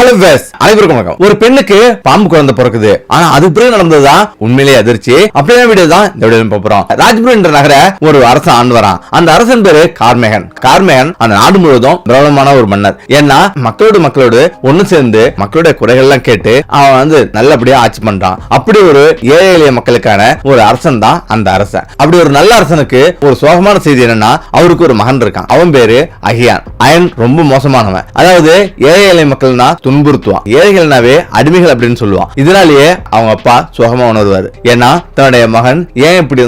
Hello ways அனைவருக்கும் வணக்கம். ஒரு பெண்ணுக்கு பாம்பு குழந்தை பிறக்குது. ஆனா அது பிறகு நடந்ததுதான் உண்மையிலேயே அதிர்ச்சி. அப்படியே வீடியோ தான் இந்த வீடியோ பார்ப்போம். ராஜ்புரம் என்ற நகர ஒரு அரசன் ஆண்டு வரான். அந்த அரசன் பேரு கார்மேகன். கார்மேகன் அந்த நாடு முழுவதும் பிரபலமான ஒரு மன்னர். ஏன்னா மக்களோடு ஒண்ணு சேர்ந்து மக்களுடைய குறைகள் எல்லாம் கேட்டு அவன் நல்லபடியா ஆட்சி பண்றான். அப்படி ஒரு ஏழை எளிய மக்களுக்கான ஒரு அரசன் தான் அந்த அரசன். அப்படி ஒரு நல்ல அரசனுக்கு ஒரு சோகமான செய்தி என்னன்னா, அவருக்கு ஒரு மகன் இருக்கான். அவன் பேரு அகியான். அயன் ரொம்ப மோசமானவன். அதாவது ஏழை எளிய மக்கள்னா துன்புறுத்துவான். ஏழைகள்னாவே அடிமைகள் அப்படின்னு சொல்லுவான். இதனாலேயே அவங்க அப்பா சோகமா உணர்வாரு. ஏன்னா தன்னுடைய மகன் ஏன் இப்படி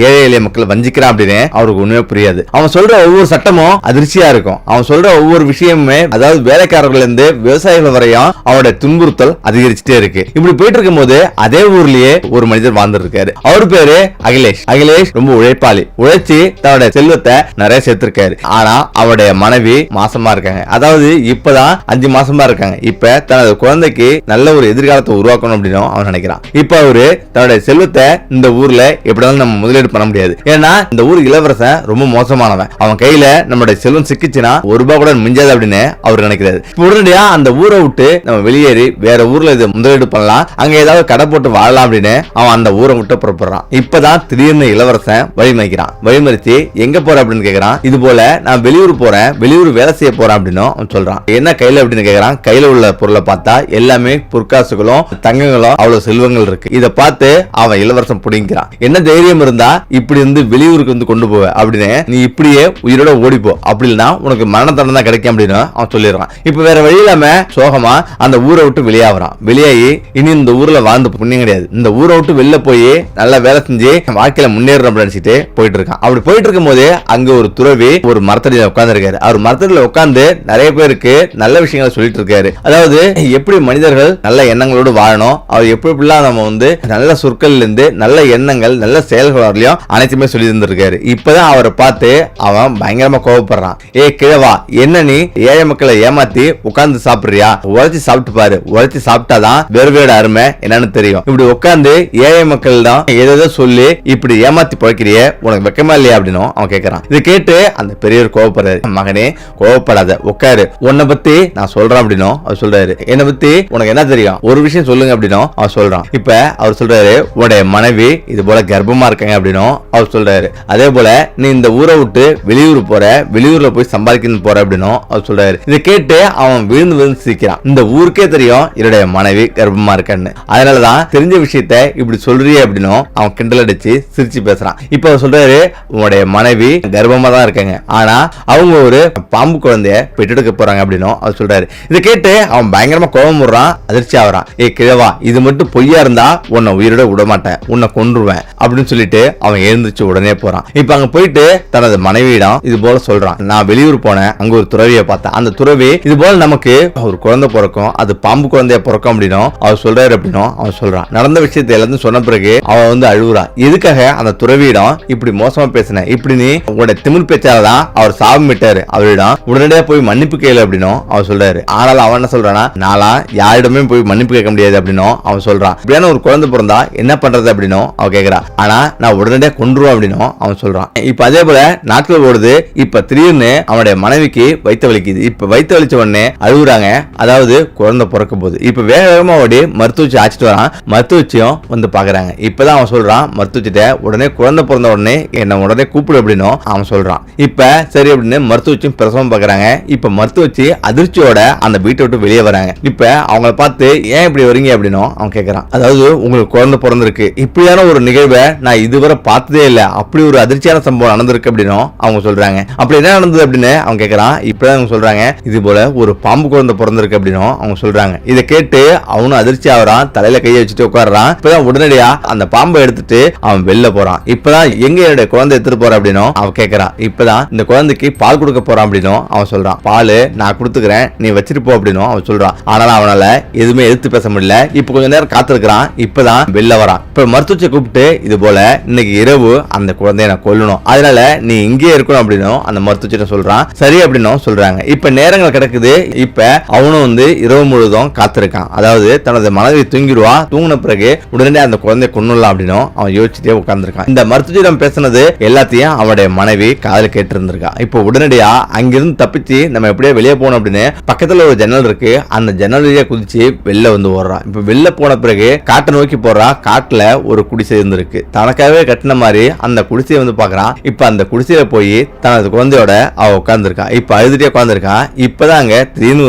ஏழை எளிய மக்கள் வஞ்சிக்கிறான் அப்படின்னு அவருக்கு ஒண்ணுமே புரியாது. அவன் சொல்ற ஒவ்வொரு சட்டமும் அதிர்ச்சியா இருக்கும். அவன் சொல்ற ஒவ்வொரு விஷயமுமே, அதாவது வேலைக்காரர்கள் இருந்து விவசாயிகள் வரையும் அவனுடைய துன்புறுத்தல் அதிகரிச்சுட்டே இருக்கு. இப்படி போயிட்டு இருக்கும் போது அதே ஊர்லயே ஒரு மனிதர் வாழ்ந்துட்டு இருக்காரு. அவர் பேரு அகிலேஷ். அகிலேஷ் ரொம்ப உழைப்பாளி. உழைச்சி தன்னுடைய செல்வத்தை நிறைய சேர்த்திருக்காரு. ஆனா அவருடைய மனைவி மாசமா இருக்காங்க. அதாவது இப்பதான் 5 மாசமா இருக்காங்க. இப்ப தனது குழந்தைக்கு நல்ல ஒரு எதிர்காலத்தை உருவாக்கணும் அப்படின்னு அவன் நினைக்கிறான். இப்ப அவரு தன்னுடைய செல்வத்தை இந்த ஊர்ல எப்படினாலும் நம்ம முதலீடு பண்ண முடியாது. ஏன்னா இந்த ஊர் இளவரசன் ரொம்ப மோசமானவன். அவன் கையில நம்மளுடைய செல்வம் சிக்கிச்சுன்னா ₹1 கூட மிஞ்சாது அப்படின்னு அவர் நினைக்கிறாரு. உடனடியா அந்த ஊரை விட்டு நம்ம வெளியேறி வேற ஊர்ல இது முதலீடு பண்ணலாம், அங்க ஏதாவது கடை போட்டு வாழலாம் அப்படின்னு அவன் அந்த ஊரை விட்டு புறப்படுறான். இப்பதான் திடீர்னு இளவரசன் வழிமறிக்கிறான். வழிமறிச்சு எங்க போற அப்படின்னு கேக்குறான். இது போல நான் வெளியூர் போறேன், வெளியூர் வேலை செய்ய போறேன் அப்படின்னு அவன் சொல்றான். என்ன கையில அப்படின்னு கேக்குறான். கையில உள்ள பொருளை பார்த்தா எல்லாமே பொற்காசுகளும் தங்கங்களும் அவ்வளவு செல்வங்கள் இருக்கு. இத பார்த்து அவன் இளவரசன் புடிங்கிறான். என்ன தைரியம் இருந்தா இப்படி வெளியூருக்கு கொண்டு போவ அப்படின்னு, நீ இப்படியே உயிரோட ஓடிப்போ, அப்படி இல்லைன்னா உனக்கு மரண தண்டனை தான் கிடைக்கும் அப்படின்னு அவன் சொல்லிடுறான். இப்ப வேற வழி இல்லாம சோகமா அந்த ஊரை விட்டு வெளியாகிறான். வெளியாகி இனி இந்த ஊர்ல வாழ்ந்து புண்ணியம் கிடையாது, இந்த ஊரை விட்டு வெளில போய் நல்லா வேலை செஞ்சு வாழ்க்கையில முன்னேறணும் நினைச்சிட்டு போயிட்டு இருக்கான். அப்படி போயிட்டு இருக்கும் போது அங்க ஒரு துறவி ஒரு மரத்தடியில உட்கார்ந்து இருக்காரு. அவர் மரத்தடியில உட்கார்ந்து நிறைய பேருக்கு நல்ல விஷயங்களை சொல்லிட்டு இருக்காரு. அதாவது எப்படி மனிதர்கள் நல்ல எண்ணங்களோடு வாழணும், அவர் எப்படிலாம் நம்ம நல்ல சொற்கள்ல இருந்து நல்ல எண்ணங்கள் நல்ல செயல்கள் வரலையும் அனைத்துமே சொல்லி இருந்திருக்காரு. இப்பதான் அவரை பார்த்து அவன் பயங்கரமா கோபப்படுறான். கிழவா, என்ன நீ ஏழை மக்களை ஏமாத்தி உட்கார்ந்து சாப்பிடுறியா? உழைச்சி சாப்பிட்டு பாரு, உழைச்சி சாப்பிட்டாதான் வேறுவேட அருமை என்னன்னு தெரியும். இப்படி உட்கார்ந்து ஏழை மக்கள் தான் ஏதோ சொல்லி இப்படி ஏமாத்தி பழக்கிறிய, உனக்கு வெக்கமா இல்லையா அப்படின்னு அவன் கேட்கறான். இதை கேட்டு அந்த பெரியவர் கோபப்படுறாரு. மகனே கோபப்படாத, உட்காரு, உன்னை பத்தி நான் சொல்றேன் அப்படின்னு அவர் சொல்றாரு. என்ன பத்தி உனக்கு என்ன தெரியும், ஒரு விஷயம் சொல்லுங்க அப்படின்னு அவர் சொல்றான். இப்ப அவர் சொல்றாரு, உன்னுடைய மனைவி இது போல கர்ப்பமா இருக்காங்க அப்படின்னு அவர் சொல்றாரு. அதே போல நீ இந்த ஊரை விட்டு வெளியூர் போற, வெளியூர்ல போய் சம்பாதிக்கணும் போற அப்படின்னு அவர் சொல்றாரு. இதை கேட்டு அவன் விழுந்து சிரிக்கிறான். இந்த ஊருக்கே தெரியும் என்னுடைய மனைவி கர்ப்பமா இருக்கான்னு, அதனாலதான் தெரிஞ்ச விஷயத்த இப்படி சொல்றியே அப்படின்னு அவன் கிண்டல் அடிச்சு சிரிச்சு பேசுறான். இப்ப அவர் சொல்றாரு, உன்னுடைய மனைவி கர்ப்பமா தான் இருக்காங்க, ஆனா அவங்க ஒரு பாம்பு குழந்தைய பெற்றெடுக்க போறாங்க அப்படின்னு அவர் சொல்றாரு. இதை கேட்டு அவன் பயங்கரமா கோபம் விடுறான், அதிர்ச்சி ஆகிறான். கிழவா, இது மட்டும் பொய்யா இருந்தா உன்னை உயிரோட விட மாட்டேன், உன்னை கொன்றுவேன் அப்படின்னு சொல்லிட்டு அவன் எழுந்துச்சு உடனே போறான். இப்ப அங்க போயிட்டு தனது மனைவியிடம் இது போல சொல்றான். நான் வெளியூர் போனேன், அங்க ஒரு துறவியை பார்த்தேன். அந்த துறவி இது போல நமக்கு ஒரு குழந்தை பிறக்கும், அது பாம்பு குழந்தைய பிறக்கும் அப்படின்னு அவர் சொல்றாரு அப்படின்னு அவன் சொல்றான். நடந்த விஷயத்தை எல்லாத்தையும் சொன்ன பிறகு அவன் அழுகுறா. எதுக்காக அந்த துறவியிடம் இப்படி மோசமா பேசின, இப்படி நீ உங்களுடைய திமிழ் பேச்சாலதான் அவர் சாபம் விட்டாரு, அவரிடம் உடனடியா போய் மன்னிப்பு கேளு அப்படின்னு அவர் சொல்றாரு. ஆனாலும் அவன் என்ன சொல்றானா, நாளா யாரிடமே போய் மன்னிப்பு கேட்க முடியாது அப்படின்னு அவன் சொல்றான். இப்படியான ஒரு குழந்தை பிறந்தா என்ன பண்றது அப்படின்னு அவன் கேட்கிறா. ஆனா நான் உடனடியா கொன்றுவேன் அப்படின்னு அவன் சொல்றான். இப்ப அதே போல நாட்கள் ஓடுது. இப்ப திடீர்னு அவனுடைய மனைவிக்கு வயிற்று வலிக்குது. இப்ப வயிற்று வலிச்ச உடனே அழுகுறாங்க. அதாவது குழந்தை பிறக்க போகுது. இப்ப வேக வேகமா ஓடி மருத்துவச்சி ஆச்சிட்டு வரான். மருத்துவச்சியும் பாக்குறாங்க. இப்பதான் அவன் சொல்றான் மருத்துவச்சிட்ட, உடனே குழந்தை பிறந்த உடனே என்ன உடனே கூப்பிடு அப்படின்னு அவன் சொல்றான். இப்ப சரி அப்படின்னு மருத்துவச்சியும் பிரசவம் பாக்குறாங்க. இப்ப மருத்துவச்சி அதிர்ச்சியோட அந்த வீட்டை விட்டு வெளியே வராங்க. இப்ப அவங்கள பார்த்து ஏன் இப்படி வரீங்க அப்படின்னு அவன் கேட்கறான். அதாவது உங்களுக்கு குழந்தை பிறந்திருக்கு, இப்படியான ஒரு நிகழ்வை நான் இதுவரை பார்த்ததே இல்ல, அப்படி ஒரு அதிர்ச்சியான சம்பவம் நடந்திருக்கு அப்படின்னு அவங்க சொல்றாங்க. அப்படி என்ன நடந்தது அப்படின்னு அவன் கேட்கறான். இப்பதான் அவங்க சொல்றாங்க, இது போல ஒரு பாம்பு குழந்தை பிறந்திருக்கு அப்படின்னு அவங்க சொல்றாங்க. இதை கேட்டு அவனும் அதிர்ச்சி ஆகிறான், தலையில கையை வச்சுட்டு உட்காடுறான். இப்பதான் உடனடியா அந்த பாம்பை எடுத்துட்டு அவன் வெளில போறான். இப்பதான் எங்க என்னுடைய குழந்தை எடுத்துட்டு போற அப்படின்னு அவன் கேட்கறான். இப்பதான் இந்த குழந்தைக்கு பால் கொடுக்க போறான் அப்படின்னு அவன் சொல்றான். பால் நான் கொடுத்துக்கிறேன், நீ வச்சிட்டு போ அப்படின்னு அவன் சொல்றான். ஆனாலும் அவனால எதுவுமே எதிர்த்து பேச முடியல. இப்ப கொஞ்ச நேரம் காத்திருக்கிறான். இப்பதான் வெளில வரான். இப்ப மருத்துவத்தை கூப்பிட்டு இது போல இன்னைக்கு இரவு அந்த குழந்தைய நான் கொல்லணும், அதனால நீ இங்கே இருக்கணும் அப்படின்னு அந்த மருத்துவச்சிட்ட சொல்றான். சரி அப்படின்னு சொல்றாங்க. இப்ப நேரங்கள் கிடக்குது. இப்ப அவனும் இரவு முழுதும் காத்திருக்கான். அதாவது தனது மனைவி தூங்கிடுவா, தூங்கின பிறகு உடனே அந்த குழந்தைய கொன்னுடலாம் அப்படின்னு அவன் யோசிச்சுட்டே உட்கார்ந்துருக்கான். இந்த மருத்துவச்சிடம் பேசினது எல்லாத்தையும் அவனுடைய மனைவி காதல கேட்டு இருந்திருக்கா. இப்ப உடனடியா அங்கிருந்து தப்பிச்சு நம்ம எப்படியே வெளியே போகணும் அப்படின்னு பக்கத்துல ஒரு ஜன்னல் இருக்கு. பாக்குறதுக்கு அந்த ஜன்னல் வழியா குதிச்சு வெளில வந்து ஓடுறான். இப்ப வெளில போன பிறகு காட்டை நோக்கி போறா. காட்டுல ஒரு குடிசை இருந்திருக்கு. தனக்காகவே கட்டின மாதிரி அந்த குடிசையை வந்து பாக்குறான். இப்ப அந்த குடிசையில போய் தனது குழந்தையோட அவ உட்கார்ந்துருக்கான். இப்ப அழுதுட்டே உட்கார்ந்துருக்கான். இப்பதான் அங்க திடீர்னு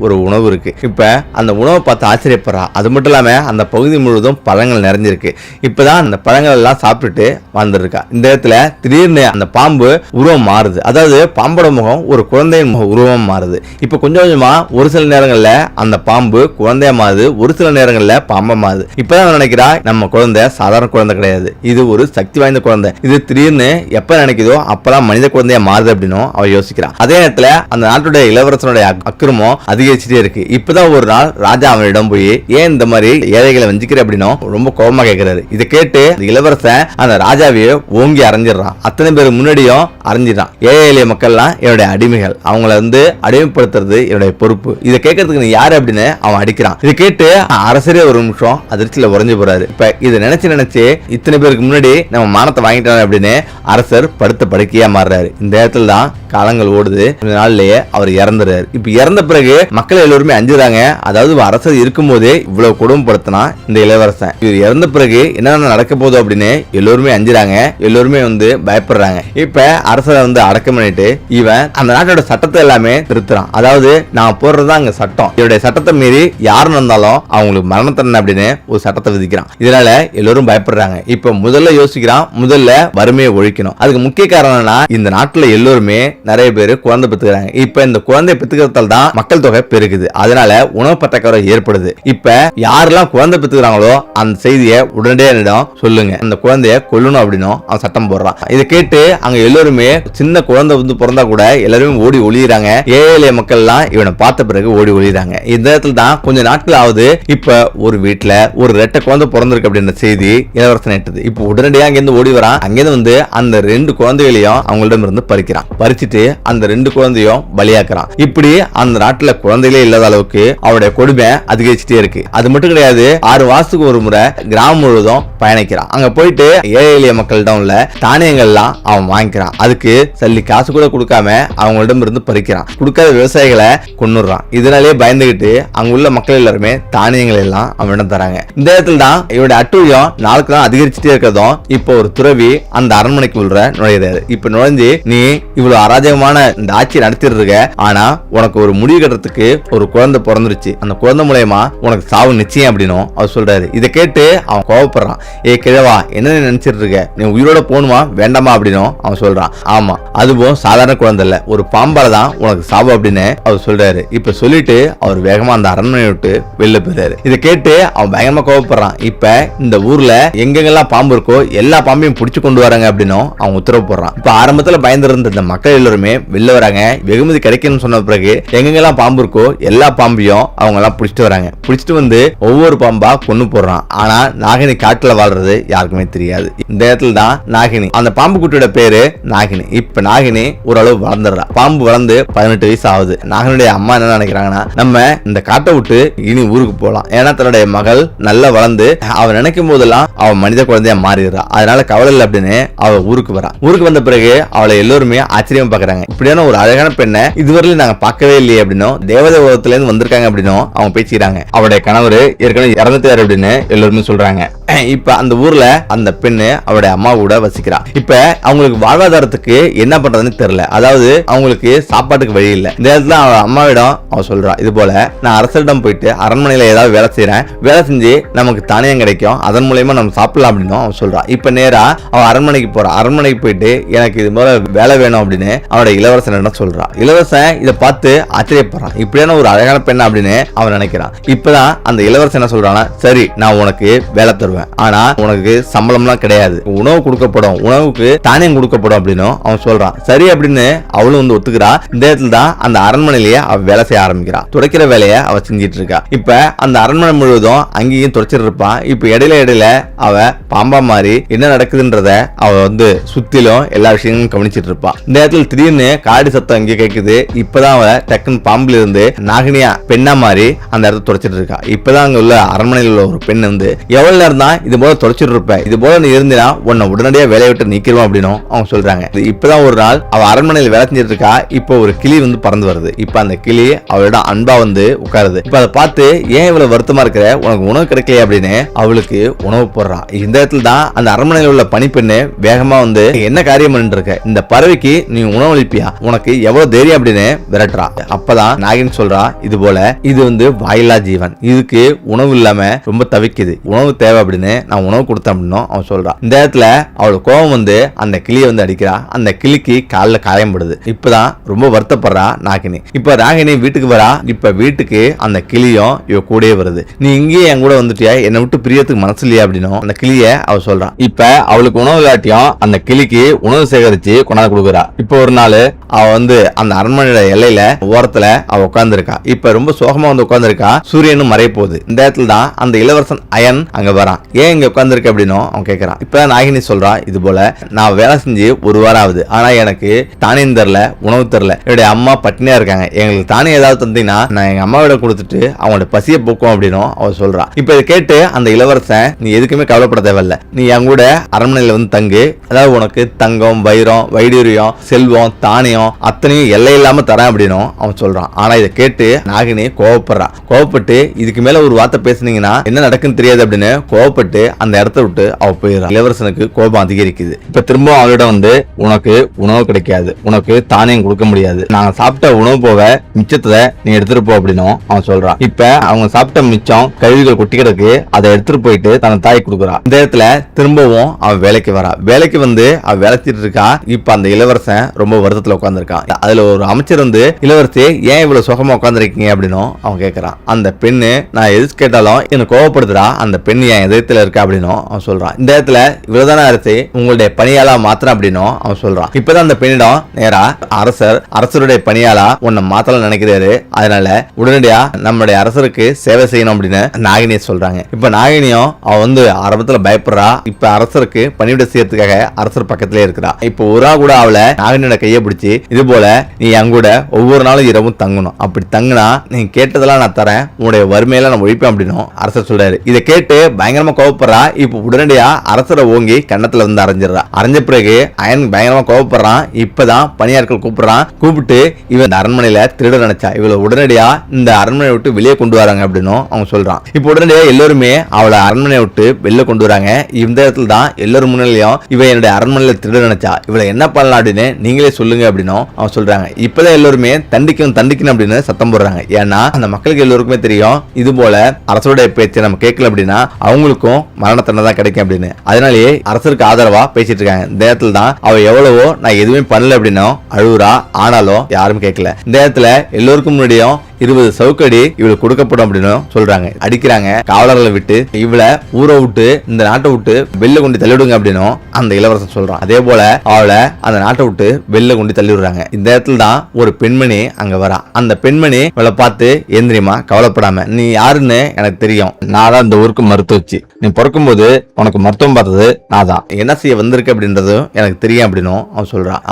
ஒரு உணவு இருக்கு. இப்ப அந்த உணவை பார்த்து ஆச்சரியப்படுறா. அது மட்டும் இல்லாம அந்த பகுதி முழுவதும் பழங்கள் நிறைஞ்சிருக்கு. இப்பதான் அந்த பழங்கள் எல்லாம் சாப்பிட்டுட்டு வந்திருக்கா. இந்த இடத்துல திடீர்னு அந்த பாம்பு உருவம் மாறுது. அதாவது பாம்போட முகம் ஒரு குழந்தையின் உருவம் மாறுது. இப்ப கொஞ்சம் கொஞ்சமா ஒரு சில நேரங்கள்ல அந்த பாம்பு குழந்தைய மாறுது, ஒரு சில நேரங்கள்ல பாம்பா மாறுது. இப்பதான் நினைக்கிறா நம்ம குழந்தை சாதாரண குழந்தை கிடையாது, இது ஒரு சக்தி வாய்ந்த குழந்தை. இது திடீர்னு எப்ப நினைக்குதோ அப்பதான் மனித குழந்தைய மாறுது அப்படின்னு அவ யோசிக்கிறான். அதே நேரத்துல அந்த நாட்டுடைய இளவரசனுடைய அக்கிரமம் அதிகரிச்சுட்டே இருக்கு. இப்பதான் ஒரு நாள் ராஜா அவனிடம் போய் ஏன் இந்த மாதிரி ஏழைகளை வஞ்சிக்கிற அப்படின்னு ரொம்ப கோபமா கேட்கிறாரு. இதை கேட்டு இளவரசன் அந்த ராஜாவையே ஓங்கி அரைஞ்சிடறான். அத்தனை பேர் முன்னாடியும் அரைஞ்சிடான். ஏழை எளிய மக்கள்லாம் என்னுடைய அடிமைகள், அவங்கள வந்து அடிமைப்படுத்துறது என்னுடைய பொறுப்பு. இதை கேட்கறதுக்கு நீ யாரு அப்படின்னு அவன் அடிக்கிறான். இதை கேட்டு அரசரே ஒரு நிமிஷம் அதிர்ச்சியில உறைஞ்சு போறாரு. இப்ப இதை நினைச்சு இத்தனை பேருக்கு முன்னாடி நம்ம மானத்தை வாங்கிட்டாங்க அப்படின்னு அரசர் படுத்த படுக்கையா மாறுறாரு. இந்த இடத்துல தான் காலங்கள் ஓடுது. இந்த நாள்லயே அவர் இறந்துறாரு. இப்ப இறந்த பிறகு மக்கள் எல்லோருமே அஞ்சுறாங்க. அதாவது அரசர் இருக்கும் போதே இவ்வளவு கொடுமைப்படுத்தினா இந்த இளவரசன், இவர் இறந்த பிறகு என்னென்ன நடக்க போதும் அப்படின்னு எல்லோருமே அஞ்சுறாங்க. எல்லோருமே வந்து பயப்படுறாங்க. இப்ப அரசரை வந்து அடக்கம் பண்ணிட்டு இவன் அந்த நாட்டோட சட்டத்தை எல்லாமே திருத்துறான். அதாவது நான் போடுறதா அங்க சட்டம், இவருடைய சட்டத்தை மீறி யாரும் வந்தாலும் அவங்களுக்கு மரண தண்டனை அப்படின்னு ஒரு சட்டத்தை விதிக்கிறான். இதனால எல்லோரும் பயப்படுறாங்க. இப்ப முதல்ல யோசிக்கிறான், முதல்ல வறுமையை ஒழிக்கணும். அதுக்கு முக்கிய காரணம்னா இந்த நாட்டுல எல்லோருமே நிறைய பேர் குழந்தை பெற்றுக்கிறாங்க. இப்ப இந்த குழந்தை பெற்றுக்கிறதால தான் மக்கள் தொகை பெருகுது. அதனால உணவு பற்றாக்குறை ஏற்படுது. இப்ப யாரெல்லாம் குழந்தை பெற்றுக்கிறாங்களோ அந்த செய்தியை உடனடியாக சொல்லுங்க, அந்த குழந்தைய கொல்லணும் அப்படின்னு அவன் சட்டம் போடுறான். இதை கேட்டு அங்க எல்லோருமே சின்ன குழந்தை வந்து பிறந்தா கூட எல்லாருமே ஓடி ஒளியிறாங்க. ஏழை மக்கள் எல்லாம் இவனை பார்த்த பிறகு ஓடி ஒளியிறாங்க. இந்த இடத்துல தான் கொஞ்ச நாட்கள் ஆகுது. இப்ப ஒரு வீட்டுல ஒரு ரெட்டை குழந்தை பிறந்திருக்கு அப்படின்ற செய்தி இளவரசன் எட்டுது. இப்ப உடனடியாக அங்கிருந்து ஓடி வரான். அங்கிருந்து வந்து அந்த 2 குழந்தைகளையும் அவங்களிடம் இருந்து பறிக்கிறான். பறிச்சுட்டு அந்த 2 குழந்தையும் பலியாக்குறான். இப்படி அந்த நாட்டுல குழந்தைகளே இல்லாத அளவுக்கு அவருடைய கொடுமை அதிகரிச்சுட்டே இருக்கு. அது மட்டும் கிடையாது, 6 மாசத்துக்கு ஒரு முறை கிராமம் முழுவதும் பயணிக்கிறான். அங்க போயிட்டு ஏழை எளிய மக்கள்கிட்ட உள்ள தானியங்கள்லாம் அவன் வாங்கிக்கிறான். அதுக்கு சல்லி காசு கூட கொடுக்காம அவங்களிடம் இருந்து பறிக்கிறான். கொடுக்காத விவசாயிகளை கொன்னுறான். இதனாலே பயந்துகிட்டு அங்க உள்ள மக்கள் எல்லாருமே தானியங்கள் எல்லாம் அவனிடம் தராங்க. இந்த இடத்துல தான் இவருடைய அட்டூழியம் நாளுக்கு நாள் அதிகரிச்சுட்டே இருக்கிறதும் இப்போ ஒரு துறவி அந்த அரண்மனைக்கு உள்ள நுழையிறாரு. இப்ப நுழைஞ்சு நீ இவ்வளவு அராஜகமான இந்த ஆட்சி நடத்திட்டு இருக்க, ஆனா உனக்கு ஒரு முடிவு கட்டுறதுக்கு ஒரு குழந்தை பிறந்துருச்சு, அந்த குழந்தை மூலமா உனக்கு சாவு நிச்சயம் அப்படின்னு அவர் சொல்றாரு. இதை கேட்டு அவன் கோவப்படுறான். ஏ கிழவா, என்ன நினைச்சிட்டு இருக்க, நீ உயிரோட போகணுமா வேண்டாமா அப்படின்னு அவன் சொல்றான். ஆமா, அதுவும் சாதாரண குழந்தை இல்ல, ஒரு பாம்பால தான் உனக்கு சாவு அப்படின்னு அவர் சொல்றாரு. இப்ப சொல்லிட்டு அவர் வேகமா அந்த அரண்மனையை விட்டு வெளில போயிறாரு. இதை கேட்டு அவன் பயங்கரமா கோவப்படுறான். இப்ப இந்த ஊர்ல எங்கெங்கெல்லாம் பாம்பு இருக்கோ எல்லா பாம்பையும் பிடிச்சு கொண்டு வராங்க அப்படின்னு அவன் உத்தரவு போடுறான். இப்ப ஆரம்பத்துல பயந்திருந்த இந்த மக்கள் எல்லாருமே வெளில வராங்க. வெகுமதி கிடைக்கணும்னு சொன்ன பிறகு எங்கெங்கெல்லாம் பாம்பு இருக்கோ எல்லா பாம்பையும் அவங்க எல்லாம் பிடிச்சிட்டு வராங்க. பிடிச்சிட்டு வந்து ஒவ்வொரு பாம்பா கொண்டு போடுறான். ஆனா நாகினி காட்டுல வாழ்றது யாருக்குமே தெரியாது. இந்த இடத்துல தான் நாகினி, அந்த பாம்பு குட்டியோட பேரு நாகினி. இப்ப நாகினி ஓரளவு வளர்ந்துடுறா. பாம்பு வளர்ந்து 18 வயசு ஆகுது. நாகினுடைய அம்மா என்ன நினைக்கிறாங்கன்னா, நம்ம இந்த காட்டை விட்டு இனி ஊருக்கு போலாம். ஏன்னா தன்னுடைய மகள் நல்லா வளர்ந்து அவன் நினைக்கும் போதெல்லாம் அவன் மனித குழந்தையா மாறிடுறா. அதனால கவலை இல்லை அப்படின்னு அவ ஊருக்கு வரா. ஊருக்கு வந்த பிறகு அவளை எல்லோருமே ஆச்சரியம் பாக்குறாங்க. இப்படியான ஒரு அழகான பெண்ணை இதுவரையிலும் நாங்க பார்க்கவே இல்லையே அப்படின்னும், தேவதை உலகத்துல இருந்து வந்திருக்காங்க அப்படின்னும் அவங்க பேசிக்கிறாங்க. அவருடைய கணவர் ஏற்கனவே இறந்துட்டாரு அப்படின்னு எல்லாருமே சொல்றாங்க. இப்ப அந்த ஊர்ல அந்த பெண்ணு அவருடைய அம்மா கூட வசிக்கிறா. இப்ப அவங்களுக்கு வாழ்வாதாரத்துக்கு என்ன பண்றதுன்னு தெரியல. அதாவது அவங்களுக்கு சாப்பாட்டுக்கு வழி இல்ல. இந்த இடத்துல அவ அம்மாவிடம் அவ சொல்றா, இது போல நான் அரசரிடம் போயிட்டு அரண்மனையில ஏதாவது வேலை செய்யறேன், வேலை செஞ்சு நமக்கு தானியம் கிடைக்கும், அதன் மூலமா நம்ம சாப்பிடலாம் அப்படின்னு அவன் சொல்றா. இப்ப நேரா அவ அரண்மனைக்கு போறா. அரண்மனைக்கு போயிட்டு எனக்கு இது போல வேலை வேணும் அப்படின்னு அவனுடைய இளவரசன் சொல்றா. இளவரசன் இதை பார்த்து ஆச்சரியப்படுறான். இப்படியான ஒரு அழகான பெண் அப்படின்னு அவன் நினைக்கிறான். இப்பதான் அந்த இளவரசன் என்ன சொல்றானா, சரி நான் உனக்கு வேலை தருவேன், ஆனா உனக்கு சம்பளம்லாம் கிடையாது, உணவு கொடுக்கப்படும், உணவுக்கு தானியம் கொடுக்கப்படும் அப்படின்னு அவன் சொல்றான். சரி அப்படின்னு அவளும் வந்து ஒத்துக்கிறா. இந்த இடத்துல தான் அந்த அரண்மனையிலேயே அவ வேலை செய்ய ஆரம்பிக்கிறா. துடைக்கிற வேலையை அவ செஞ்சிட்டு இருக்கா. இப்ப அந்த அரண்மனை முழுவதும் அங்கேயும் துடைச்சிட்டு இருப்பான். இப்ப இடையில அவ பாம்பா மாறி என்ன நடக்குதுன்றத அவ வந்து சுத்திலும் எல்லா விஷயங்களும் கவனிச்சிட்டு இருப்பான். இந்த இடத்துல திடீர்னு காடி சத்தம் இங்கே கேக்குது. இப்பதான் அவ டக்குன்னு பாம்புல இருந்து நாகினியா பெண்ணா மாறி அந்த இடத்த துடைச்சிட்டு இருக்கா. இப்பதான் அங்க உள்ள அரண்மனையில் உள்ள ஒரு பெண் வந்து, எவ்வளவு நேரம் தான் இது போல துடைச்சிட்டு இருப்ப, இது போல நீ இருந்தினா உன்னை உடனடியா வேலையை விட்டு நீக்கிடுவோம் அப்படின்னு அவங்க சொல்றாங்க. இப்பதான் ஒரு நாள் அவ அரண்மனையில் வேலை செஞ்சிட்டு இருக்கா. இப்போ ஒரு கிளி வந்து பறந்து வருது. இப்ப அந்த கிளி அவ அவளிடம் அன்பா வந்து உட்காருது. இப்ப அதை பார்த்து ஏன் இவ்வளவு வருத்தமா இருக்கிற, உனக்கு உணவு கிடைக்கலையே அப்படின்னு அவளுக்கு உணவு போடுறா. இந்த இடத்துல தான் அந்த அரண்மனையில் உள்ள பணிப்பெண்ணு வேகமா வந்து என்ன காரியம் பண்ணிட்டு இருக்க, இந்த பறவைக்கு நீ உணவு அளிப்பியா, உனக்கு எவ்வளவு தைரியம் அப்படின்னு விரட்டுறா. அப்பதான் நாகினி சொல்றா, இது போல இது வந்து வாயில்லா ஜீவன், இதுக்கு உணவு இல்லாம ரொம்ப தவிக்குது, உணவு தேவை அப்படின்னு நான் உணவு கொடுத்தேன் அப்படின்னு அவன் சொல்றான். இந்த இடத்துல அவளுக்கு கோபம் வந்து அந்த கிளியை வந்து அடிக்கிறா. அந்த கிளிக்கு காலில் காயம்படுது. இப்பதான் ரொம்ப வருத்தப்படுறா நாகினி. இப்ப ராகினி வீட்டுக்கு வரா. இப்ப வீட்டுக்கு அந்த கிளியும் இவ கூடயே வருது. நீ இங்கேயே என் கூட வந்துட்டியா, என்னை விட்டு பிரியத்துக்கு மனசு இல்லையா அப்படின்னு அந்த கிளிய அவ சொல்றான். இப்ப அவளுக்கு உணவு காட்டியும் அந்த கிளிக்கு உணவு சேகரிச்சு கொண்டாந்து கொடுக்குறா. இப்ப ஒரு நாள் அவ வந்து அந்த அரண்மனையோட எல்லையில ஓரத்துல அவ உட்கார்ந்து இருக்கா. இப்ப ரொம்ப சோகமா வந்து உட்கார்ந்து இருக்கா. சூரியனும் மறைய போகுது. இந்த இடத்துல தான் அந்த இளவரசன் அயன் அங்க வரான். ஏன் இங்க உட்கார்ந்து இருக்க அப்படின்னு அவன் கேட்கறான். இப்ப நாகினி சொல்றா, இது போல நான் வேலை செஞ்சு ஒரு வாரம் ஆகுது, ஆனா எனக்கு தானியம் தரல, உணவு தரல, என்னுடைய அம்மா பட்டினியா இருக்காங்க, எங்களுக்கு தானியம் ஏதாவது தந்தீங்கன்னா நான் எங்க அம்மாவிட கொடுத்துட்டு அவங்களோட பசியை போக்கும் அப்படின்னு அவ சொல்றா. இப்ப இதை கேட்டு அந்த இளவரசன், நீ எதுக்குமே கவலைப்பட தேவையில்ல, நீ என் கூட அரண்மனையில வந்து தங்கு, அதாவது உனக்கு தங்கம், வைரம், வைடூரியம், செல்வம், தானியம் அத்தனையும் எல்லை இல்லாம தரேன் அப்படின்னு அவன் சொல்றான். ஆனா இதை கேட்டு நாகினி கோவப்படுறா. கோவப்பட்டு இதுக்கு மேல ஒரு வார்த்தை பேசுனீங்கன்னா என்ன நடக்குன்னு தெரியாது அப்படின்னு கோவப்பட்டு அந்த இடத்த விட்டு அவ போயிடறான். இளவரசனுக்கு கோபம் அதிகரிக்குது. இப்ப திரும்ப அவளிடம் வந்து, உனக்கு உணவு கிடைக்காது, உனக்கு தானியம் கொடுக்க முடியாது, நாங்க சாப்பிட்ட உணவு போக மிச்சத்தை நீ எடுத்துட்டு போ அப்படின்னு அவன் சொல்றான். இப்ப அவங்க சாப்பிட்ட மிச்சம் கழிவுகள் கொட்டி கிடக்கு, அதை எடுத்துட்டு போயிட்டு தன் தாய் கொடுக்குறான். இந்த இடத்துல திரும்பவும் அவன் வேலைக்கு வரா. வேலைக்கு வந்து அவ வேலை செஞ்சுட்டு இருக்கா. இப்ப அந்த இளவரசன் ரொம்ப வருத்தத்துல உட்கார்ந்துருக்கான். அதுல ஒரு அமைச்சர் வந்து, இளவரசி ஏன் இவ்வளவு சுகமா உட்கார்ந்துருக்கீங்க அப்படின்னு அவன் கேட்கறான். அந்த பெண்ணு நான் எது கேட்டாலும் என்ன கோவப்படுத்துறா, அந்த பெண் என் எதிர்த்துல இருக்கா அப்படின்னு அவன் சொல்றான். இந்த இடத்துல இவ்வளவுதான அரசே உங்களுடைய பணியாளா மாத்திரம் அப்படின்னு அவன் சொல்றான். இப்பதான் அந்த பெண்ணிடம் நேரா, அரசருடைய பணியாளா உன்னை மாத்தலாம் நினைக்கிறாரு, அதனால உடனடியா நம்மளுடைய அரசருக்கு சேவை செய்யணும் அப்படின்னு நாகினியை சொல்றாங்க. இப்ப நாகினியும் அவன் வந்து ஆரம்பத்துல பயப்படுறா. இப்ப அரசருக்கு பணிவிட செய்யறதுக்காக அரசர் பக்கத்திலே இருக்கிறா. இப்ப ஒரு ஆள் கூட அவளை நாகினியோட கையை பிடிச்சி, இது போல நீ என் கூட ஒவ்வொரு நாளும் இரவும் தங்கணும், அப்படி தங்கினா நீ கேட்டதெல்லாம் நான் தரேன், உன்னுடைய வறுமையில நான் ஒழிப்பேன் அப்படின்னு அரசர் சொல்றாரு. இதை கேட்டு பயங்கரமா கோவப்படுறா. இப்ப உடனடியா அரசரை ஓங்கி கன்னத்துல வந்து அரைஞ்சிடறா. அரைஞ்ச பிறகு அயன் பயங்கரமா கோவப்படுறான். இப்பதான் பணியாட்கள் கூப்பிடுறான். கூப்பிட்டு இவன் அரண்மனையில திருட நினைச்சா, இவளை உடனடியா இந்த அரண்மனையை விட்டு வெளியே கொண்டு வராங்க அப்படின்னு அவன் சொல்றான். இப்ப உடனடியா எல்லாருமே அவளை அரண்மனையை விட்டு வெளில கொண்டு வராங்க. இந்த இடத்துல தான் எல்லாரும் முன்னிலையும், இவன் என்னுடைய அரண்மனையில திருட நினைச்சா, இவளை என்ன பண்ணலாம் அப்படின்னு நீங்களே சொல்லுங்க அப்படின்னு அவன் சொல்றாங்க. இப்பதான் எல்லாருமே தண்டிக்கணும் அப்படின்னு சத்தம் போடுறாங்க. ஏன்னா அந்த மக்களுக்கு எல்லாருக்குமே தெரியும், இது போல அரசருடைய பேச்சை நம்ம கேட்கல அப்படின்னா அவங்களுக்கும் மரண தண்டனை தான் கிடைக்கும் அப்படின்னு. அதனாலேயே அரசருக்கு ஆதரவா பேசிட்டு இருக்காங்க. இந்த இடத்துல தான் அவ எவ்வளவோ நான் எதுவுமே பண்ணல அப்படின்னு அழுவுறா. ஆனாலும் யாரும் கேட்கல. இந்த இடத்துல எல்லோருக்கும் முன்னாடியும் 20 சவுக்கடி இவளுக்கு கொடுக்கப்படும் அப்படின்னு சொல்றாங்க. அடிக்கிறாங்க. காவலர்களை விட்டு இவளை ஊரை விட்டு இந்த நாட்டை விட்டு வெளில கொண்டு தள்ளிவிடுங்க அப்படின்னு அந்த இளவரசன் சொல்றான். அதே போல அவளை அந்த நாட்டை விட்டு வெளில கொண்டு தள்ளி விடுறாங்க. இந்த இடத்துல தான் ஒரு பெண்மணி அங்க வரா. அந்த பெண்மணி இவளை பார்த்து, ஏந்திரிமா, கவலைப்படாம, நீ யாருன்னு எனக்கு தெரியும், நான் தான் இந்த ஊருக்கு மருத்துவச்சி, நீ பிறக்கும் போது உனக்கு மருத்துவம் பார்த்தது நான் தான், என்ன செய்ய வந்திருக்க அப்படின்றதும் எனக்கு தெரியும் அப்படின்னு அவன் சொல்றான்.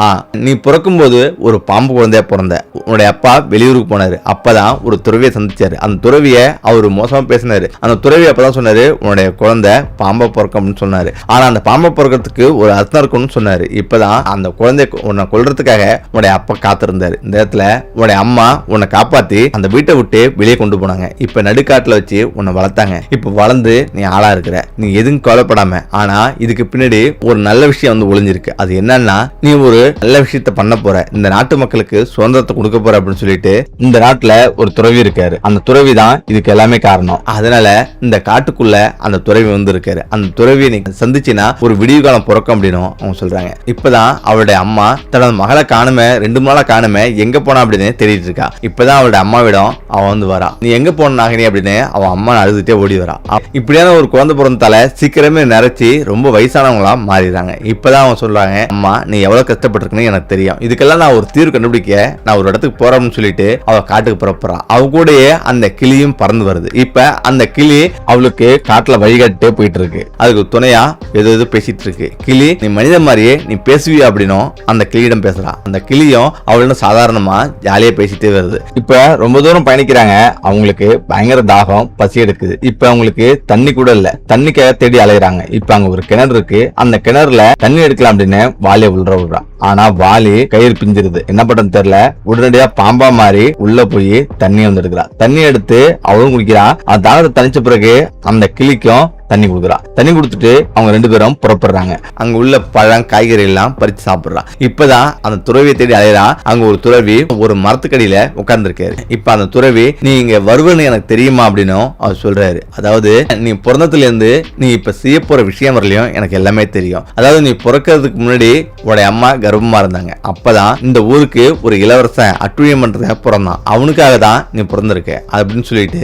நீ பிறக்கும் போது ஒரு பாம்பு குழந்தையா பிறந்த, உன்னுடைய அப்பா வெளியூருக்கு போனாரு, அப்பதான் ஒரு துறவியை சந்திச்சாரு. அந்த துறவிய அவரு மோசமா பேசினாரு. அந்த துறவி அப்பதான் சொன்னாரு, உன்னுடைய குழந்தை பாம்பை பிறக்கும் அப்படின்னு சொன்னாரு. ஆனா அந்த பாம்பை பிறக்கிறதுக்கு ஒரு அர்த்தம் இருக்கும்னு சொன்னாரு. இப்பதான் அந்த குழந்தை உன்னை கொல்றதுக்காக உன்னுடைய அப்பா காத்திருந்தாரு. இந்த இடத்துல உன்னுடைய அம்மா உன்னை காப்பாத்தி அந்த வீட்டை விட்டு வெளியே கொண்டு போனாங்க. இப்ப நடுக்காட்டுல வச்சு உன்னை வளர்த்தாங்க. இப்ப வளர்ந்து நீ ஆளா இருக்கிற, நீ எதுவும் கவலைப்படாம. ஆனா இதுக்கு பின்னாடி ஒரு நல்ல விஷயம் வந்து ஒளிஞ்சிருக்கு. அது என்னன்னா, நீ ஒரு நல்ல விஷயத்த பண்ண போற, இந்த நாட்டு மக்களுக்கு சுதந்திரத்தை கொடுக்க போற அப்படின்னு சொல்லிட்டு இந்த நாட்டுல ஒரு துறவி இருக்காரு. அந்த துறவி தான் இதுக்கு எல்லாமே காரணம். அதனால இந்த காட்டுக்குள்ள அந்த துறவி வந்து இருக்காரு. அந்த துறவியை நீ சந்திச்சினா ஒரு விடிவு காலம் பிறக்கும் அப்படின்னு அவங்க சொல்றாங்க. இப்பதான் அவளுடைய அம்மா தனது மகளை காணுமே, 2 நாளா காணுமே, எங்க போனா அப்படின்னு தேடிட்டு இருக்கா. இப்பதான் அவளுடைய அம்மாவிடம் அவன் வந்து வரா. நீ எங்க போன நாகினி அப்படின்னு அவன் அம்மா அழுதுட்டே ஓடி வரா. இப்படியான ஒரு குழந்தை பிறந்தால சீக்கிரமே நிறைச்சி ரொம்ப வயசானவங்களா மாறிடுறாங்க. இப்பதான் அவன் சொல்றாங்க, அம்மா நீ எவ்வளவு கஷ்டப்பட்டிருக்குன்னு எனக்கு தெரியும், இதுக்கெல்லாம் நான் ஒரு தீர்வு கண்டுபிடிக்க நான் ஒரு இடத்துக்கு போறேன்னு சொல்லிட்டு அவ காட்டுக்கு புறப்படுறா. அவ கூடயே அந்த கிளியும் பறந்து வருது. இப்ப அந்த கிளி அவளுக்கு காட்டுல வழிகாட்டே போயிட்டு இருக்கு. அதுக்கு துணையா ஏதோ பேசிட்டு இருக்கு. கிளி, நீ மனித மாதிரியே நீ பேசுவியா அப்படின்னும் அந்த கிளியிடம் பேசுறா. அந்த கிளியும் அவளும் சாதாரணமா ஜாலியா பேசிட்டே வருது. இப்ப ரொம்ப தூரம் பயணிக்கிறாங்க. அவங்களுக்கு பயங்கர தாகம், பசி எடுக்குது. இப்ப அவங்களுக்கு தண்ணி கூட இல்ல, தண்ணிக்காக தேடி அலைகிறாங்க. இப்ப அங்க ஒரு கிணறு இருக்கு. அந்த கிணறுல தண்ணி எடுக்கலாம் அப்படின்னு வாலிய விடுறா. ஆனா வாலி கயிறு பிஞ்சிருது. என்ன பண்றது தெரியல. உடனடியா பாம்பா மாறி உள்ள போய் தண்ணி வந்து எடுக்கிறா. தண்ணி எடுத்து அவளும் குடிக்கிறா. அந்த தாகத்தை தணிச்ச பிறகு அந்த கிளிக்கும் தண்ணி கொடுக்குறா. தண்ணி கொடுத்துட்டு அவங்க 2 பேரும் புறப்படுறாங்க. அங்க உள்ள பழம் காய்கறி எல்லாம் பறிச்சு சாப்பிடுறா. இப்பதான் அந்த துறவியை தேடி அலையறா. அங்க ஒரு துறவி ஒரு மரத்துக்கடியில உட்கார்ந்துருக்காரு. இப்ப அந்த துறவி நீ இங்க வருவன்னு எனக்கு தெரியுமா அப்படின்னு அவர் சொல்றாரு. அதாவது நீ பிறந்ததுல இருந்து நீ இப்ப செய்ய போற விஷயம் வரலையும் எனக்கு எல்லாமே தெரியும். அதாவது நீ பிறக்கிறதுக்கு முன்னாடி உடைய அம்மா கர்ப்பமா இருந்தாங்க. அப்பதான் இந்த ஊருக்கு ஒரு இளவரசன் அட்டுழியம் பண்றத பிறந்தான். அவனுக்காக தான் நீ பிறந்திருக்க அப்படின்னு சொல்லிட்டு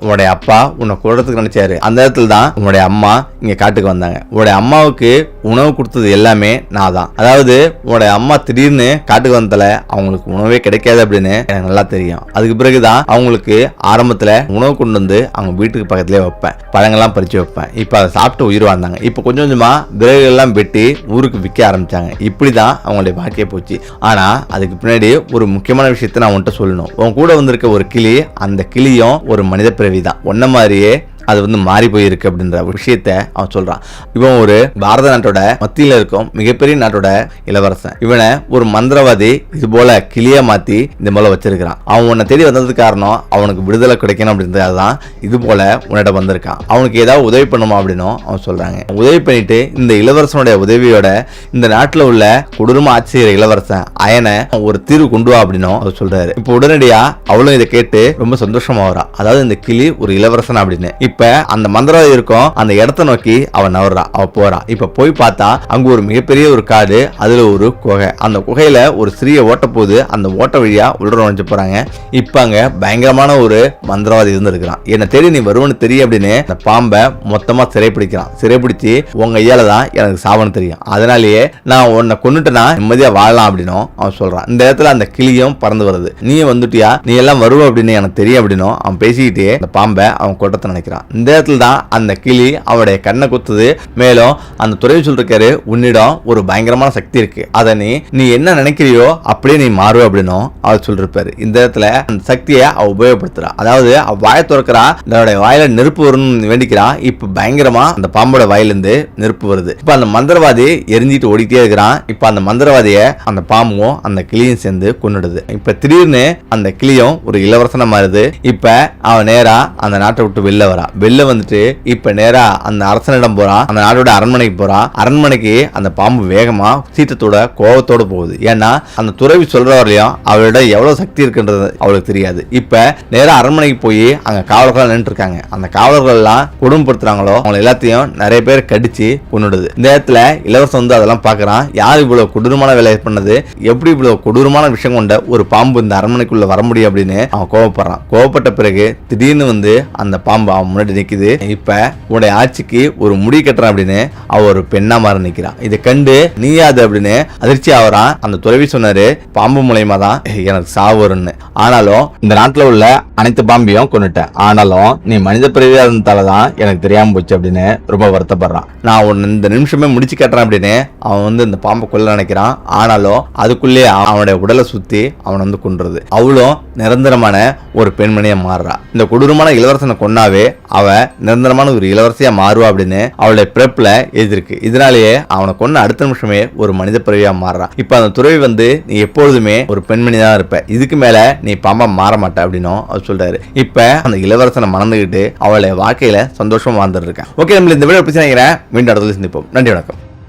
உடைய அப்பா உன்னை கொள்றதுக்கு நினைச்சாரு. அந்த இடத்துல தான் உன்னுடைய அம்மா இங்க காட்டுக்கு வந்தாங்க. உன்னுடைய அம்மாவுக்கு உணவு கொடுத்தது எல்லாமே நான் தான். அதாவது உன்னுடைய அம்மா திடீர்னு காட்டுக்கு வந்ததுல அவங்களுக்கு உணவே கிடைக்காது அப்படின்னு எனக்கு நல்லா தெரியும். அதுக்கு பிறகுதான் அவங்களுக்கு ஆரம்பத்துல உணவு கொண்டு வந்து அவங்க வீட்டுக்கு பக்கத்திலே வைப்பேன், பழங்கள்லாம் பறிச்சு வைப்பேன். இப்ப அதை சாப்பிட்டு உயிர் வாழ்ந்தாங்க. இப்ப கொஞ்சம் கொஞ்சமா விறகுகள் எல்லாம் வெட்டி ஊருக்கு விற்க ஆரம்பிச்சாங்க. இப்படிதான் அவங்களுடைய வாழ்க்கையை போச்சு. ஆனா அதுக்கு பின்னாடி ஒரு முக்கியமான விஷயத்தை நான் உன்கிட்ட சொல்லணும். உன் கூட வந்திருக்க ஒரு கிளி, அந்த கிளியும் ஒரு மனித பிறவி தான். ஒன்ன மாதிரியே அது வந்து மாறி போயிருக்கு அப்படின்ற விஷயத்த அவன் சொல்றான். இவன் ஒரு பாரத நாட்டோட மத்தியில இருக்கும் மிகப்பெரிய நாட்டோட இளவரசன். இவனை ஒரு மந்திரவாதி இது போல கிளியா மாத்தி இந்த போல வச்சிருக்கான். அவன் உன்னை தேடி வந்ததுக்கு காரணம் அவனுக்கு விடுதலை கிடைக்கணும் அப்படின்றதுதான் இது போல உன்னிட வந்திருக்கான். அவனுக்கு ஏதாவது உதவி பண்ணுமா அப்படின்னும் அவன் சொல்றாங்க. உதவி பண்ணிட்டு இந்த இளவரசனுடைய உதவியோட இந்த நாட்டுல உள்ள கொடூரமா ஆட்சி செய்யற இளவரசன் அயனை ஒரு தீர்வு கொண்டு வா அப்படின்னும் அவர் சொல்றாரு. இப்ப உடனடியா அவளும் இதை கேட்டு ரொம்ப சந்தோஷமா வரா. அதாவது இந்த கிளி ஒரு இளவரசன் அப்படின்னு. இப்ப அந்த மந்திரவாதி இருக்கும் அந்த இடத்தை நோக்கி அவன் நவர்றா. அவ போறா. இப்ப போய் பார்த்தா அங்க ஒரு மிகப்பெரிய ஒரு காடு, அதுல ஒரு குகை. அந்த குகையில ஒரு சிறிய ஓட்ட போகுது. அந்த ஓட்ட வழியா உள்ள நுழைஞ்சு போறாங்க. இப்ப அங்க பயங்கரமான ஒரு மந்திரவாதி இருந்திருக்கிறான். என்ன தேடி நீ வருவன்னு தெரியும் அப்படின்னு அந்த பாம்பை மொத்தமா சிறைப்பிடிக்கிறான். சிறைப்பிடிச்சு உங்க ஐயால தான் எனக்கு சாவன்னு தெரியும், அதனாலேயே நான் உன்னை கொண்டுட்டேனா நிம்மதியா வாழலாம் அப்படின்னும் அவன் சொல்றான். இந்த இடத்துல அந்த கிளியும் பறந்து வருது. நீ வந்துட்டியா, நீ எல்லாம் வருவ அப்படின்னு எனக்கு தெரியும் அப்படின்னும் அவன் பேசிக்கிட்டே அந்த பாம்பை அவன் கொட்டத்தை நினைக்கிறான். இந்த இடத்துல தான் அந்த கிளி அவருடைய கண்ணை குத்துது. மேலும் அந்த துறவி சொல்லிருக்காரு, உன்னிடம் ஒரு பயங்கரமான சக்தி இருக்கு, அதை நீ என்ன நினைக்கிறியோ அப்படியே நீ மாறுவ அப்படின்னும் அவர் சொல்லிருப்பாரு. இந்த இடத்துல அந்த சக்தியை அவ உபயோகப்படுத்துறா. அதாவது அவ வாயை திறக்கிறா, அதோடைய வாயில நெருப்பு வரும்னு வேண்டிக்கிறா. இப்ப பயங்கரமா அந்த பாம்போட வாயிலிருந்து நெருப்பு வருது. இப்ப அந்த மந்திரவாதி எரிஞ்சிட்டு ஓடிட்டே இருக்கிறான். இப்ப அந்த மந்திரவாதிய அந்த பாம்பும் அந்த கிளியும் சேர்ந்து கொன்னுடுது. இப்ப திடீர்னு அந்த கிளியும் ஒரு இளவரசனா மாறுது. இப்ப அவன் நேரா அந்த நாட்டை விட்டு வெளில வரா. வெளில வந்துட்டு இப்ப நேரா அந்த அரசனிடம் போறான். அந்த நாட்டோட அரண்மனைக்கு போறான். அரண்மனைக்கு அந்த பாம்பு வேகமா சீற்றத்தோட கோபத்தோட போகுது. ஏன்னா அந்த துறவி சொல்றவரையும் அவளோட எவ்வளவு சக்தி இருக்குன்றது அவளுக்கு தெரியாது. இப்ப நேரா அரண்மனைக்கு போய் அங்க காவலர்கள் நின்று இருக்காங்க. அந்த காவலர்கள் எல்லாம் கொடுமைப்படுத்துறாங்களோ அவங்க எல்லாத்தையும் நிறைய பேர் கடிச்சு கொன்னுடுது. இந்த இடத்துல இளவரசன் வந்து அதெல்லாம் பாக்குறான். யார் இவ்வளவு கொடூரமான வேலையை பண்ணது, எப்படி இவ்வளவு கொடூரமான விஷயம் கொண்ட ஒரு பாம்பு இந்த அரண்மனைக்குள்ள வர முடியும் அப்படின்னு அவன் கோவப்படுறான். கோவப்பட்ட பிறகு திடீர்னு வந்து அந்த பாம்பு அவன் முன்னாடி நிக்குது. இப்ப உடைய ஆட்சிக்கு ஒரு முடி கட்டுறான் அப்படின்னு அவ ஒரு பெண்ணா மாற நிக்கிறான். இதை கண்டு நீயாது அப்படின்னு அதிர்ச்சி ஆவறான். அந்த துறவி சொன்னாரு, பாம்பு மூலயமா தான் எனக்கு சாவு வரும்னு. ஆனாலும் இந்த நாட்டுல உள்ள அனைத்து பாம்பையும் கொண்டுட்டேன். ஆனாலும் நீ மனித பிறவியா இருந்ததாலதான் எனக்கு தெரியாம போச்சு அப்படின்னு ரொம்ப வருத்தப்படுறான். நான் உன்னை இந்த நிமிஷமே முடிச்சு கட்டுறேன் அப்படின்னு அவன் வந்து இந்த பாம்பை கொல்ல நினைக்கிறான். ஆனாலும் அதுக்குள்ளே அவனுடைய உடலை சுத்தி அவன் வந்து கொன்றது. அவளும் நிரந்தரமான ஒரு பெண்மணியா மாறுறா. இந்த கொடூரமான இளவரசனை கொன்னாவே அவ நிரந்தரமான ஒரு இளவரசியா மாறுவா அப்படின்னு அவளுடைய பிறப்புல எழுதிருக்கு. இதனாலேயே அவனை கொன்ன அடுத்த நிமிஷமே ஒரு மனித பிறவியா மாறுறான். இப்ப அந்த துறவி வந்து நீ எப்பொழுதுமே ஒரு பெண்மணி தான் இருப்ப, இதுக்கு மேல நீ பாம்பா மாற மாட்ட அப்படின்னும் அவர் சொல்றாரு. இப்ப அந்த இளவரசனை மறந்துகிட்டு அவளை வாழ்க்கையில சந்தோஷமா வாழ்ந்துட்டு இருக்கேன். ஓகே, நம்ம இந்த வீடியோ எப்படி நினைக்கிறேன், மீண்டும் அடுத்த சந்திப்போம். நன்றி, வணக்கம்.